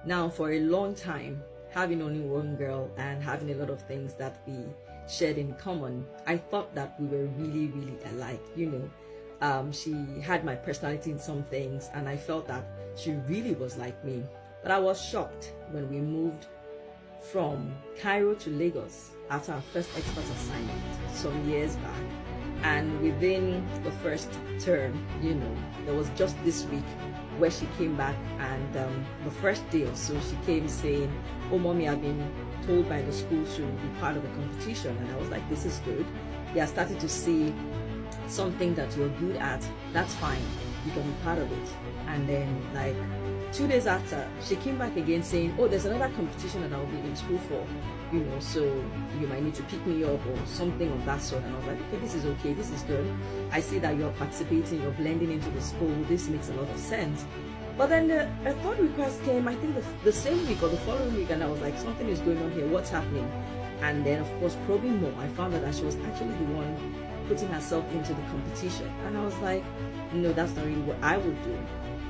Now, for a long time, having only one girl and having a lot of things that we shared in common, I thought that we were really, really alike. She had my personality in some things, and I felt that she really was like me. But I was shocked when we moved from Cairo to Lagos after our first expat assignment some years back. And within the first term, there was just this week where she came back, and the first day or so she came saying, "Oh mommy, I've been told by the school to be part of the competition." And I was like, this is good. Yeah, I started to see something that you're good at. That's fine, you can be part of it. And then like 2 days after, she came back again saying, "Oh, there's another competition that I'll be in school for, so you might need to pick me up," or something of that sort. And I was like, okay, this is okay, this is good. I see that you're participating, you're blending into the school, this makes a lot of sense. But then a third request came, I think the same week or the following week, and I was like, something is going on here, what's happening? And then of course, probing more, I found out that she was actually the one putting herself into the competition. And I was like, no, that's not really what I would do.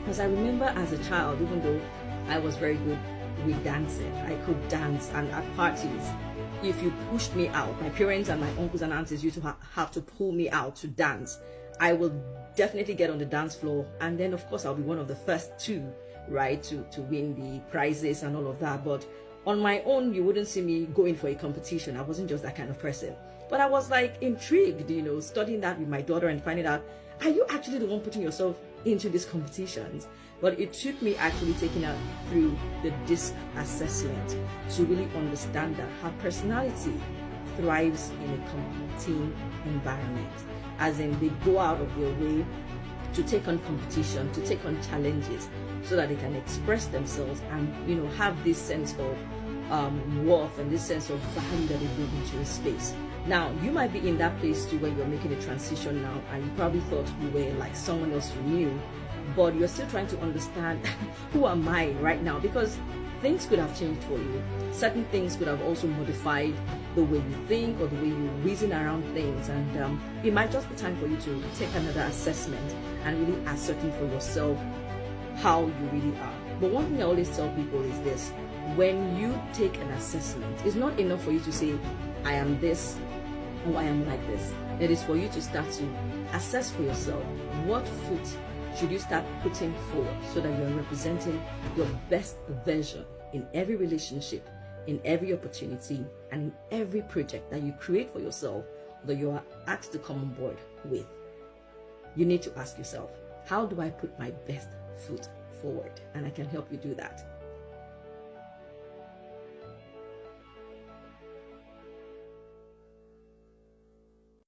Because I remember as a child, even though I was very good with dancing, I could dance, and at parties, if you pushed me out, my parents and my uncles and aunties used to have to pull me out to dance. I will definitely get on the dance floor, and then of course I'll be one of the first two, right, to win the prizes and all of that. But on my own, you wouldn't see me going for a competition. I wasn't just that kind of person. But I was like intrigued, studying that with my daughter and finding out, are you actually the one putting yourself into these competitions? But it took me actually taking her through the DISC assessment to really understand that her personality thrives in a team environment, as in they go out of their way to take on competition, to take on challenges, so that they can express themselves and have this sense of worth and this sense of value that they bring into a space. Now, you might be in that place too, where you're making a transition now, and you probably thought you were like someone else you knew, but you're still trying to understand who am I right now, because things could have changed for you. Certain things could have also modified the way you think or the way you reason around things, and it might just be time for you to take another assessment and really ascertain for yourself how you really are. But one thing I always tell people is this: when you take an assessment, it's not enough for you to say, I am this or I am like this. It is for you to start to assess for yourself, what foot should you start putting forward so that you're representing your best version in every relationship, in every opportunity, and in every project that you create for yourself, that you are asked to come on board with. You need to ask yourself, how do I put my best foot forward? And I can help you do that.